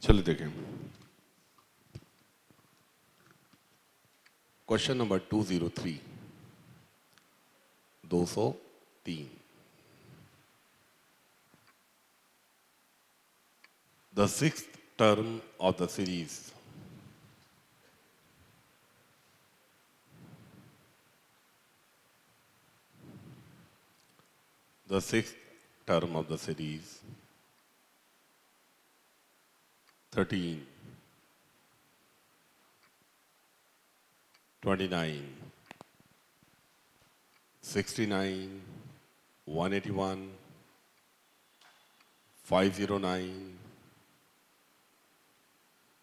चलिए देखें question number 203 203 The sixth term of the series the sixth term of the series 13 29 69 181 509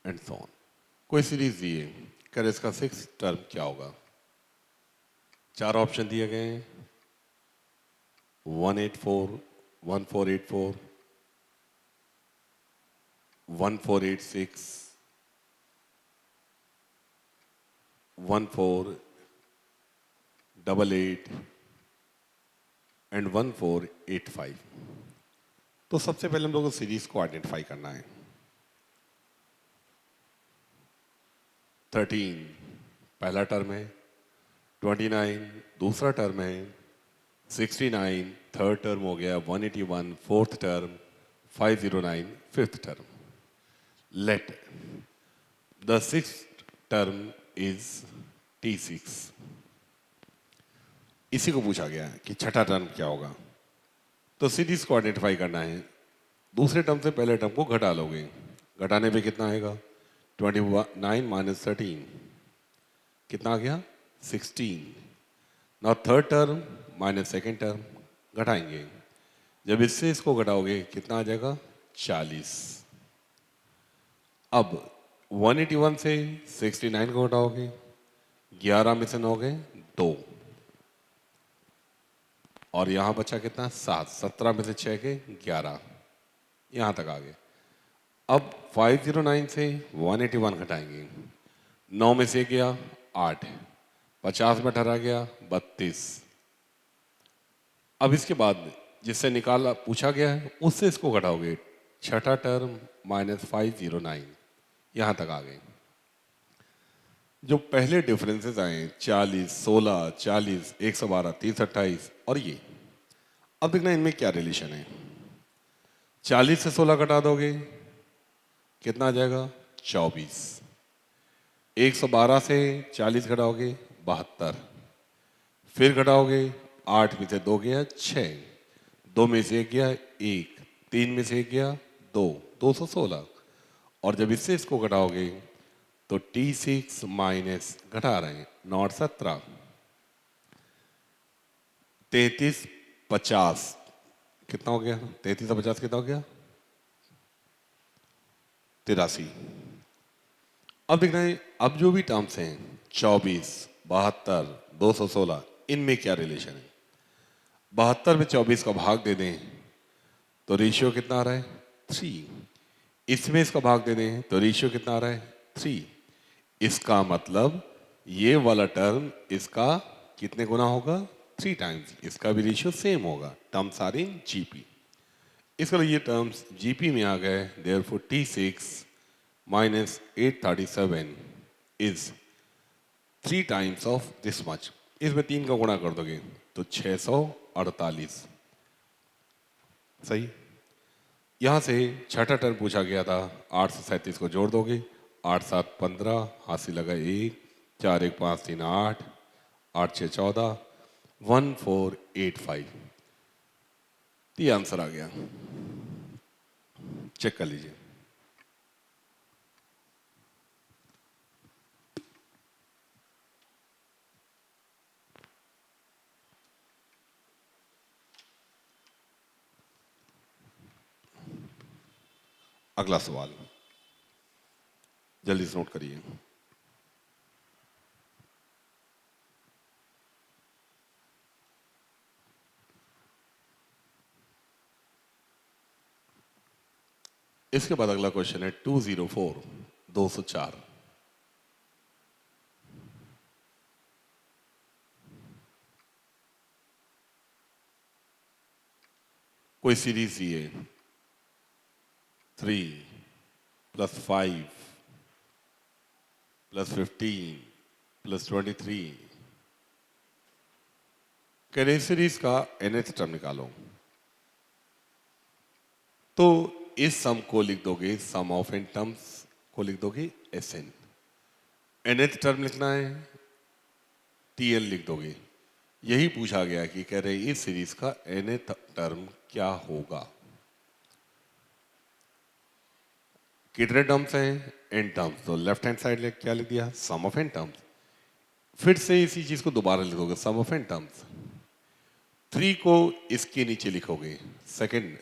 and so on. कोई series दिए कर इसका सिक्स टर्म क्या होगा। चार ऑप्शन दिए गए हैं 184 1484 1486 1488 एंड 1485। तो सबसे पहले हम लोगों को सीरीज को आइडेंटिफाई करना है। 13 पहला टर्म है, 29 दूसरा टर्म है, 69 थर्ड टर्म हो गया, 181 fourth term, 509 fifth term. Let the sixth term is T6। इसी को पूछा गया है कि छठा टर्म क्या होगा। तो सीरीज को आइडेंटिफाई करना है। दूसरे टर्म से पहले टर्म को घटा लोगे, घटाने पे कितना आएगा 29 माइनस 13 कितना आ गया 16। Now third term minus second term घटाएंगे, जब इससे इसको घटाओगे कितना आ जाएगा 40। अब 181 से 69 को घटाओगे, 11 में से 9 गए 2 और यहां बचा कितना 7, 17 में से 6 गए 11, यहां तक आ गए। अब 509 से 181 घटाएंगे, 9 में से गया 8, 50 में ठहरा गया 32। अब इसके बाद जिससे निकाला पूछा गया है उससे इसको घटाओगे, छठा टर्म माइनस 509, यहां तक आ गए। जो पहले डिफरेंसेस आए 40, 16, 40, 112, 328 और ये, अब देखना इनमें क्या रिलेशन है। 40 से 16 घटा दोगे कितना आ जाएगा 24, 112 से 40 घटाओगे 72, फिर घटाओगे 8 में से 2 गया 6, 2 में से 1 गया 1, 3 में से 1 गया 2, 216। और जब इससे इसको घटाओगे तो T6 माइनस घटा रहे हैं नॉट 17, 33 50 कितना हो गया 33 और 50 कितना हो गया 83। अब देखना है अब जो भी टर्म्स हैं 24, 72, 216 इनमें क्या रिलेशन है। 72 में 24 का भाग दे दें तो रेशियो कितना आ रहा है 3, इसमें इसका भाग दे दें तो रेशियो कितना आ रहा है 3। इसका मतलब ये वाला टर्म इसका कितने गुना होगा 3 टाइम्स, इसका भी रेशियो सेम होगा। टर्म्स आर इन जीपी, इसका ये टर्म्स जीपी में आ गए। Therefore T6 minus 837 is 3 times of this much. इसमें 3 का गुणा कर दोगे तो 648। सही। यहां से छठा टर्म पूछा गया था, 8 से 37 को जोड़ दोगे, 8 7 15, हाथ लगा 1, 4 1 5 3 8, 8 6 14, 1485। ये आंसर आ गया, चेक कर लीजिए। अगला सवाल जल्दी से नोट करिए। इसके बाद अगला क्वेश्चन है 204 204। कोई सीरीज ये 3 प्लस 5 प्लस 15 प्लस 23। कैरे सीरीज का nth टर्म निकालो। तो इस सम को लिख दोगे, सम ऑफ n टर्म्स को लिख दोगे Sn। nth टर्म लिखना है, Tn लिख दोगे। यही पूछा गया कि कह रहे इस सीरीज का nth टर्म क्या होगा। कितने टर्म्स हैं? n terms. तो लेफ्ट हैंड साइड क्या लिख दिया? सम ऑफ n टर्म्स। फिर से इसी चीज को दोबारा लिखोगे, सम ऑफ n टर्म्स। 3 को इसके नीचे लिखोगे, सेकंड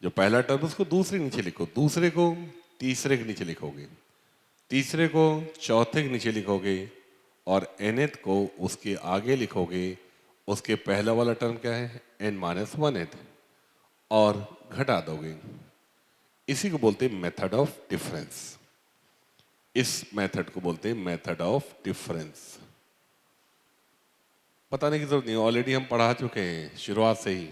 जो पहला टर्म उसको दूसरे नीचे लिखो, दूसरे को तीसरे के नीचे लिखोगे, तीसरे को चौथे के नीचे लिखोगे और nth को उसके आगे लिखोगे। उसके पहला वाला टर्म क्या है? n-1th और घटा दोगे। इसी को बोलते हैं मेथड ऑफ डिफरेंस। इस मेथड को बोलते हैं मेथड ऑफ डिफरेंस। बताने की जरूरत नहीं, ऑलरेडी हम पढ़ा चुके हैं शुरुआत से ही।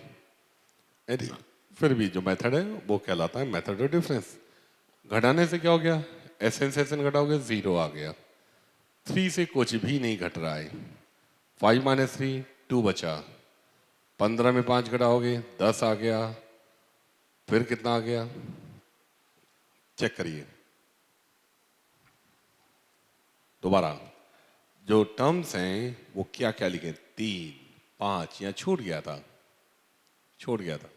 फिर भी जो मेथड है वो कहलाता है मेथड ऑफ डिफरेंस। घटाने से क्या हो गया? Sn से Sn घटाओगे, 0 आ गया। 3 से कुछ भी नहीं घट रहा है। 5 - 3 2 बचा। 15 में 5 घटाओगे, 10 आ गया। फिर कितना आ गया? चेक करिए दोबारा। जो टर्म्स हैं वो क्या क्या लिखे? 3 5, या छूट गया था, छूट गया था।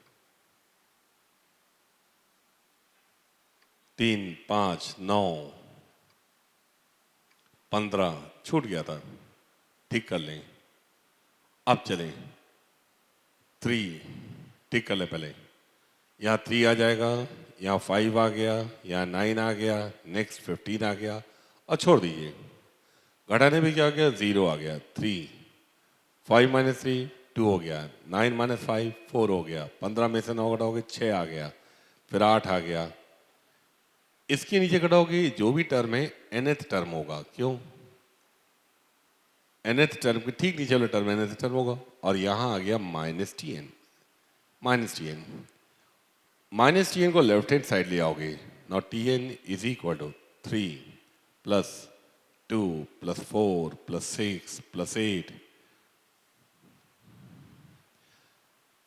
3 5 9 15 छूट गया था, ठीक कर लें। अब चलें 3, ठीक कर ले पहले। यहाँ 3 आ जाएगा, यहाँ 5 आ गया, यहाँ 9 आ गया, नेक्स्ट 15 आ गया और छोड़ दीजिए। घटाने भी क्या आ गया? 0 आ गया। 3 5 - 3 2 हो गया, 9 - 5 4 हो गया, 15 में से 9 घटाओगे 6 आ गया, फिर 8 आ गया। इसके नीचे घटाओगे जो भी टर्म है nth टर्म होगा। क्यों? nth टर्म के ठीक नीचे वाला टर्म nth टर्म होगा। और यहाँ आ गया -Tn, -Tn। -Tn को लेफ्ट हैंड साइड ले आओगे। Now Tn is equal to 3 + 2 + 4 + 6 + 8।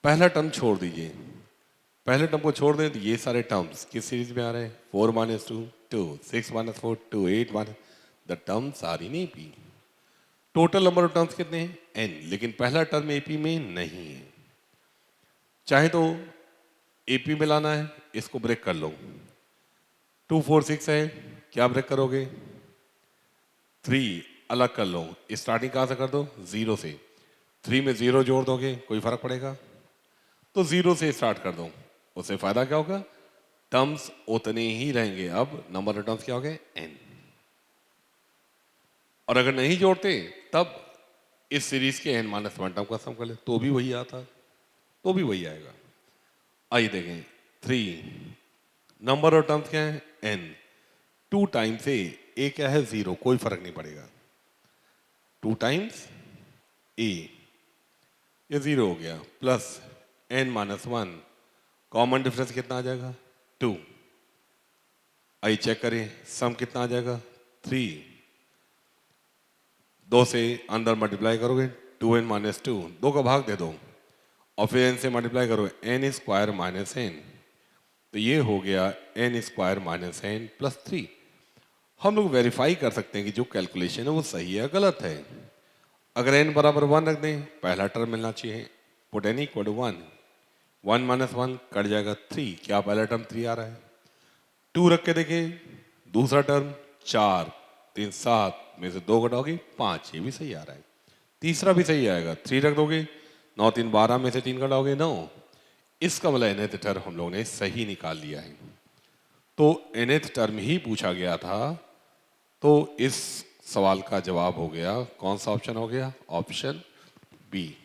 पहला टर्म छोड़ दीजिए, पहले टर्म को छोड़ दें तो ये सारे टर्म्स किस सीरीज में आ रहे हैं? 4 - 2 2, 6 - 4 2, 8 the terms are in AP. Total number of terms कितने हैं? n, लेकिन पहला टर्म एपी में नहीं है। चाहे तो एपी में लाना है, इसको ब्रेक कर लो। 2 4 6 है, क्या ब्रेक करोगे? 3 अलग कर लो। स्टार्टिंग कहाँ से कर दो? 0 से। 3 में 0 जोड़ दोगे, कोई फर्क पड़ेगा? तो 0 से स्टार्ट कर दो। उससे फायदा क्या होगा? टर्म्स उतने ही रहेंगे। अब नंबर ऑफ टर्म्स क्या हो गए? n। और अगर नहीं जोड़ते तब इस सीरीज के n-1 टर्म का सम कर ले, तो भी वही आता, तो भी वही आएगा। आइए देखें 3, नंबर ऑफ टर्म्स क्या है? n। 2 टाइम्स a क्या है? 0, कोई फर्क नहीं पड़ेगा। 2 टाइम्स a, ये 0 हो गया, प्लस n-1, कॉमन डिफरेंस कितना आ जाएगा? 2। आइए चेक करें, सम कितना आ जाएगा? 3। 2 से अंदर मल्टीप्लाई करोगे, 2n - 2, 2 का भाग दे दो और फिर n से मल्टीप्लाई करो, n² - n। तो ये हो गया n² - n + 3। हम लोग वेरीफाई कर सकते हैं कि जो कैलकुलेशन है वो सही है या गलत है। अगर n बराबर 1 रख दें, पहला टर्म मिलना चाहिए, पुट n = 1, 1 - 1 कट जाएगा 3, क्या पहला टर्म 3 आ रहा है? 2 रख के देखिए, दूसरा टर्म 4 3 7 में से 2 घटाओगे 5, ये भी सही आ रहा है। तीसरा भी सही आएगा, 3 रख दोगे, 9 3 12 में से 3 घटाओगे 9। इसका मतलब nth टर्म हम लोगों ने सही निकाल लिया है। तो nth टर्म ही पूछा गया था, तो इस सवाल का जवाब हो गया, कौन सा ऑप्शन हो गया? Option B.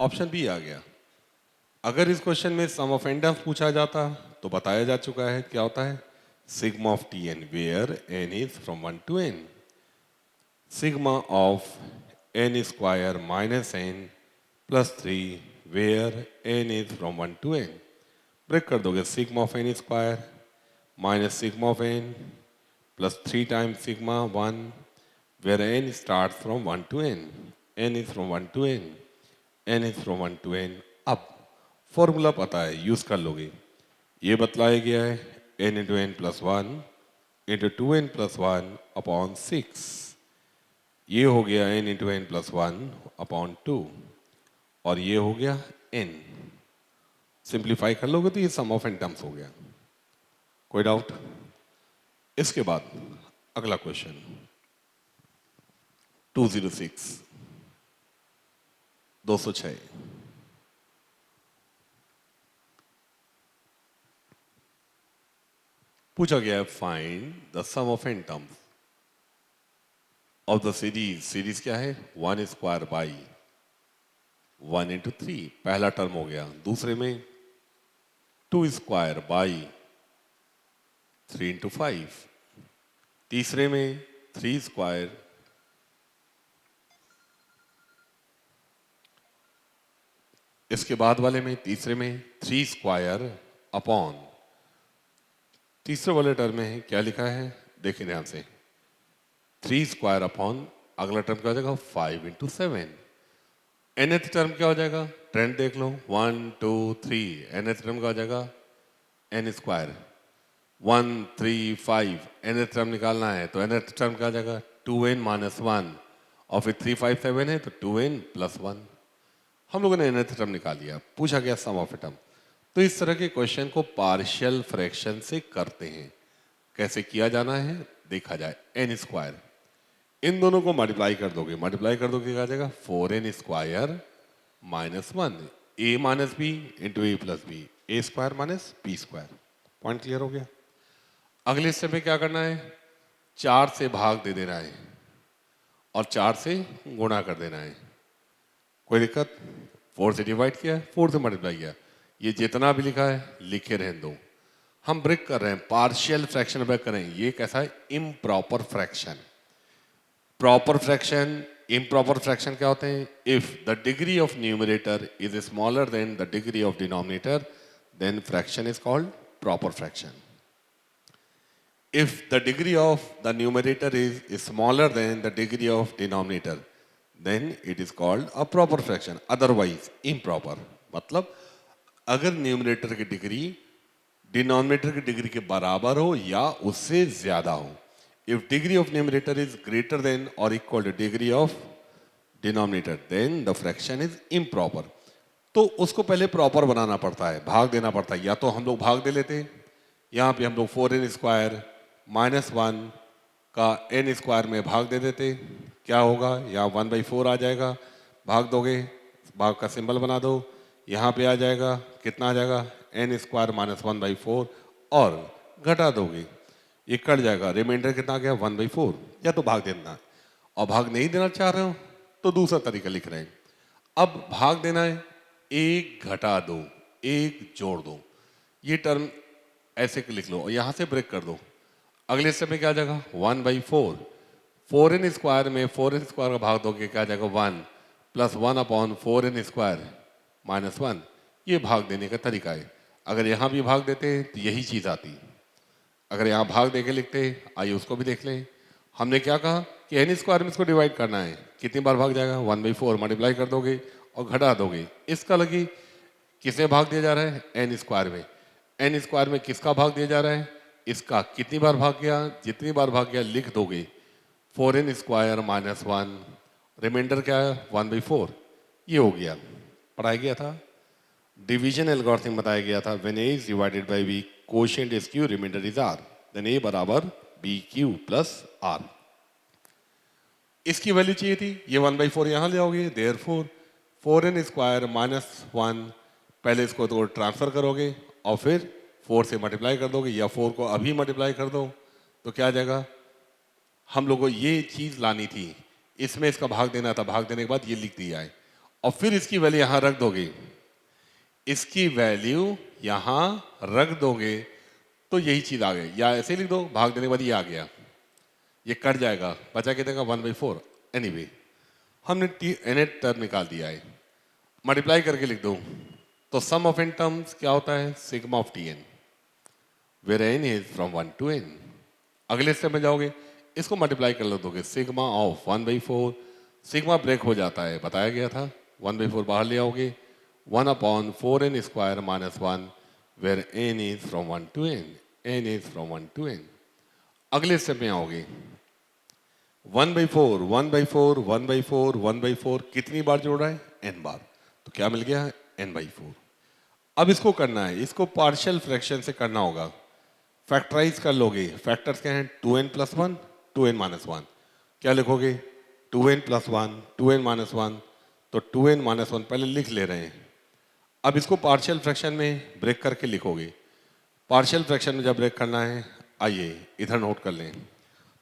ऑप्शन बी आ गया। अगर इस क्वेश्चन में सम ऑफ n टर्म्स पूछा जाता तो बताया जा चुका है क्या होता है? Sigma of Tn where n is from 1 to n, sigma of n² - n + 3 where n is from 1 to n, break कर दोगे, sigma of n square minus sigma of n plus 3 times sigma 1 where n start from 1 to n, n is from 1 to n, n is from 1 to n। अब formula पता है, use कर लोगे। ये बतलाया गया है n into n plus one into 2n plus one upon 6। ये हो गया n into n plus one upon 2 और ये हो गया n। सिंप्लीफाई कर लोगे तो ये सम ऑफ एन टर्म्स हो गया। कोई डाउट? इसके बाद अगला क्वेश्चन 206 206 पूछा गया है find the sum of n terms of the series. Series क्या है? 1 स्क्वायर बाई 1 इंटू 3, पहला टर्म हो गया। दूसरे में 2 स्क्वायर बाई 3 इंटू 5, तीसरे में 3 स्क्वायर इसके बाद वाले में तीसरे में 3 स्क्वायर अपॉन, तीसरे वाले टर्म में क्या लिखा है देखिए ध्यान से, 3 स्क्वायर अपॉन अगला टर्म क्या हो जाएगा 5 इंटू 7। nth टर्म क्या हो जाएगा? ट्रेंड देख लो 1 2 3, nth टर्म क्या हो जाएगा n स्क्वायर 1 3 5, nth टर्म निकालना है तो nth टर्म क्या हो जाएगा 2n माइनस 1 और फिर 3 5 7 है तो 2n प्लस 1। हम लोगों ने nth टर्म निकाल लिया। पूछा गया सम ऑफ ए टर्म। तो इस तरह के क्वेश्चन को पार्शियल फ्रैक्शन से करते हैं। कैसे किया जाना है देखा जाए। n स्क्वायर, इन दोनों को मल्टीप्लाई कर दोगे, मल्टीप्लाई कर दोगे क्या आ जाएगा 4n square minus 1 a minus b into a plus b, a square minus b square. Point clear हो गया? अगले स्टेप में क्या करना है, 4 से भाग दे देना है और 4 से गुणा कर देना है। कोई दिक्कत? 4 से डिवाइड किया, 4 से मल्टीप्लाई किया, ये जितना भी लिखा है लिखे रहने दो। हम ब्रेक कर रहे हैं, पार्शियल फ्रैक्शन ब्रेक कर रहे हैं। ये कैसा है? Improper fraction. Proper fraction, improper fraction क्या होते हैं? If the degree of numerator is smaller than the degree of denominator then fraction is called proper fraction. If the degree of the numerator is smaller than the degree of denominator then it is called a proper fraction, otherwise improper। मतलब अगर numerator की degree denominator की degree के बराबर हो या उससे ज्यादा हो, if degree of numerator is greater than or equal to degree of denominator then the fraction is improper. तो उसको पहले प्रॉपर बनाना पड़ता है, भाग देना पड़ता है। या तो हम लोग भाग दे लेते, यहाँ पे हम लोग 4n स्क्वायर माइनस 1 का n स्क्वायर में भाग दे देते, क्या होगा? यहाँ 1/4 आ जाएगा, भाग दोगे, भाग का सिंबल बना दो, यहाँ पे आ जाएगा, कितना आ जाएगा n स्क्वायर माइनस 1/4 और घटा दोगे, ये कट जाएगा, रिमाइंडर कितना आ गया 1/4। या तो भाग देना, और भाग नहीं देना चाह रहे हो तो दूसरा तरीका लिख रहे हैं। अब भाग देना है, एक घटा दो, एक जोड़ दो, ये टर्म ऐसे लिख लो और यहाँ से ब्रेक कर दो। अगले स्टेप में क्या आ जाएगा 1/4, 4n स्क्वायर में 4n स्क्वायर का भाग दोगे क्या आ जाएगा 1 plus 1 upon 4n square minus 1। ये भाग देने का तरीका है। अगर यहाँ भी भाग देते तो यही चीज़ आती। अगर यहाँ भाग दे के लिखते, आइए उसको भी देख लें। हमने क्या कहा कि n स्क्वायर में इसको डिवाइड करना है, कितनी बार भाग जाएगा 1/4, मल्टीप्लाई कर दोगे और घटा दोगे। इसका लगी किसमें भाग दिया जा रहा है n स्क्वायर में, n स्क्वायर में किसका भाग दिया जा रहा है, इसका। कितनी बार भाग गया? जितनी बार भाग गया लिख दोगे 4n स्क्वायर माइनस 1, रिमाइंडर क्या है 1/4। ये हो गया, पढ़ाया गया था, डिवीजन एल्गोरिथम बताया गया था। When a is divided by b, quotient is q, remainder is r, then a बराबर bq प्लस r। इसकी वैल्यू चाहिए थी, ये 1/4 यहाँ ले आओगे, देयरफॉर 4n स्क्वायर माइनस 1, पहले इसको तो ट्रांसफर करोगे और फिर 4 से मल्टीप्लाई कर दोगे, या 4 को अभी मल्टीप्लाई कर दो तो क्या आ जाएगा। हम लोगों को ये चीज़ लानी थी, इसमें इसका भाग देना था, भाग देने के बाद ये लिख दिया है और फिर इसकी वैल्यू यहाँ रख दोगे, इसकी वैल्यू यहाँ रख दोगे तो यही चीज़ आ गई। या ऐसे लिख दो, भाग देने के बाद ये आ गया, ये कट जाएगा, बचा कितने का 1/4। एनीवे हमने nth टर्म निकाल दिया है, मल्टीप्लाई करके लिख दो तो सम ऑफ एन टर्म्स क्या होता है, sigma of T n, where n is from 1 to n. अगले स्टेप में जाओगे, इसको मल्टीप्लाई कर लो, दोगे सिग्मा ऑफ 1/4, सिग्मा ब्रेक हो जाता है, बताया गया था, 1/4 बाहर ले आओगे, 1/4n² -1, where n is from 1 to n, n is from 1 to n. अगले स्टेप में आओगे, 1/4 1/4 1/4 1/4 कितनी बार जोड़ रहा है, n बार, तो क्या मिल गया, n/4। अब इसको करना है, इसको पार्शियल फ्रैक्शन से करना होगा, फैक्टराइज कर लोगे, फैक्टर्स क्या हैं, 2n + 1 2n - 1, क्या लिखोगे, 2n + 1 2n - 1, तो 2n - 1 पहले लिख ले रहे हैं। अब इसको पार्शियल फ्रैक्शन में ब्रेक करके लिखोगे, पार्शियल फ्रैक्शन में जब ब्रेक करना है, आइए इधर नोट कर लें,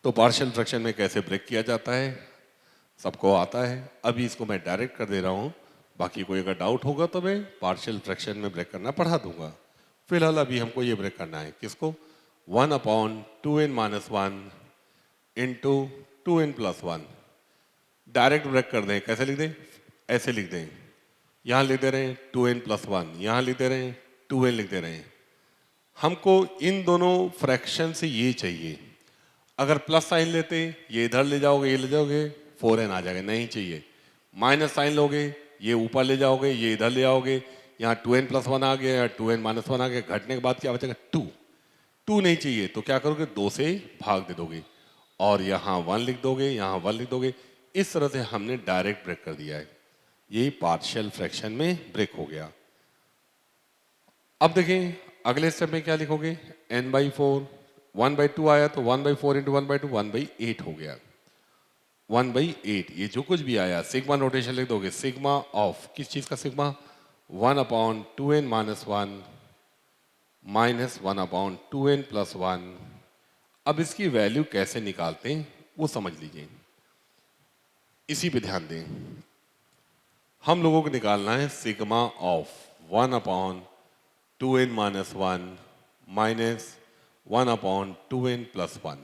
तो पार्शियल फ्रैक्शन में कैसे ब्रेक किया जाता है सबको आता है, अभी इसको मैं डायरेक्ट कर दे रहा हूँ, बाकी कोई अगर डाउट होगा तो मैं पार्शियल फ्रैक्शन में ब्रेक करना पढ़ा दूंगा। फिलहाल अभी हमको ये ब्रेक करना है, किसको, 1/2n - 1 into 2n + 1, direct break कर दें, कैसे लिख दें, ऐसे लिख दें, यहाँ लिख दे रहे हैं 2n + 1, यहाँ लिख दे रहे हैं 2n लिख दे रहे हैं। हमको इन दोनों फ्रैक्शन से ये चाहिए, अगर प्लस साइन लेते, ये इधर ले जाओगे, ये ले जाओगे, 4n आ जाएगा, नहीं चाहिए, माइनस साइन लोगे, ये ऊपर ले जाओगे, ये इधर ले आओगे, यहाँ 2n + 1 आ गया, 2n - 1 आ गया, घटने के बाद क्या बचेगा, 2 नहीं चाहिए, तो क्या करोगे, 2 से भाग दे दोगे, और यहाँ 1 लिख दोगे, यहाँ 1 लिख दोगे। इस तरह से हमने डायरेक्ट ब्रेक कर दिया है, यही पार्शियल फ्रैक्शन में ब्रेक हो गया। अब देखें अगले स्टेप में क्या लिखोगे, n/4, 1/2 आया तो 1/4 × 1/2 1/8 हो गया, 1/8, ये जो कुछ भी आया सिग्मा नोटेशन लिख दोगे, सिग्मा ऑफ किस चीज़ का सिग्मा, 1/2n - 1 -1/2n + 1। अब इसकी वैल्यू कैसे निकालते हैं वो समझ लीजिए, इसी पे ध्यान दें। हम लोगों को निकालना है sigma of 1/2n - 1 -1/2n + 1,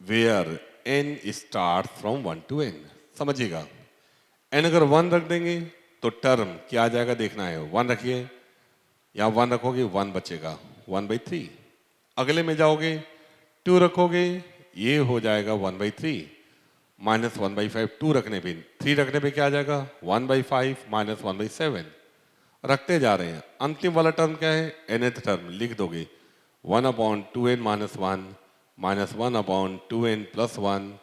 where n start from 1 to n। समझिएगा, n अगर 1 रख देंगे तो टर्म क्या आ जाएगा देखना है, 1 रखिए, यहाँ 1 रखोगे 1 बचेगा, 1/3। अगले में जाओगे 2 रखोगे, ये हो जाएगा 1/3, -1/5, 2 रखने पे, 3 रखने पे क्या आ जाएगा, 1/5 -1/7, रखते जा रहे हैं। अंतिम वाला टर्म क्या है, nth टर्म लिख दोगे, 1/2n - 1 -1/2n + 1,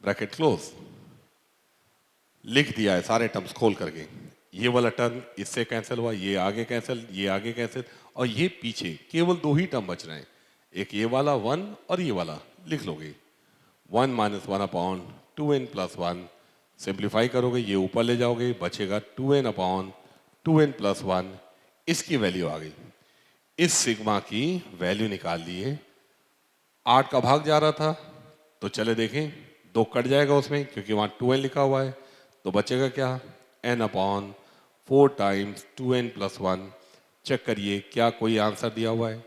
ब्रैकेट क्लोज, लिख दिया है सारे टर्म्स खोल करके। ये वाला टर्म इससे कैंसिल हुआ, ये आगे कैंसिल, ये आगे कैंसिल, और ये पीछे केवल 2 ही टर्म बच रहे हैं, एक ये वाला 1 और ये वाला, लिख लोगे 1 -1/2n + 1, सिंप्लीफाई करोगे, ये ऊपर ले जाओगे, बचेगा 2n/2n + 1, इसकी वैल्यू आ गई। इस सिग्मा की वैल्यू निकाल लिए, 8 का भाग जा रहा था तो चले देखें, 2 कट जाएगा उसमें क्योंकि वहाँ 2n लिखा हुआ है, तो बचेगा क्या, n/4 टाइम्स 2n + 1। चेक करिए क्या कोई आंसर दिया हुआ है,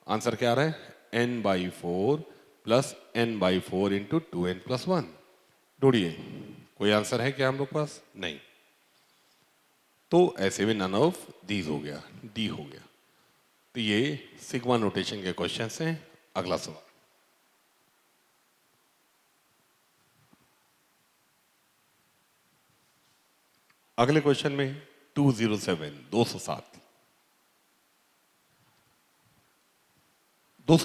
आंसर क्या आ रहा है, n/4 + n/4 × 2n + 1। ढूंढिए कोई आंसर है क्या हम लोग पास, नहीं, तो ऐसे में नन ऑफ दीज हो गया, डी हो गया। तो ये सिग्मा नोटेशन के क्वेश्चन हैं। अगला सवाल, अगले क्वेश्चन में 207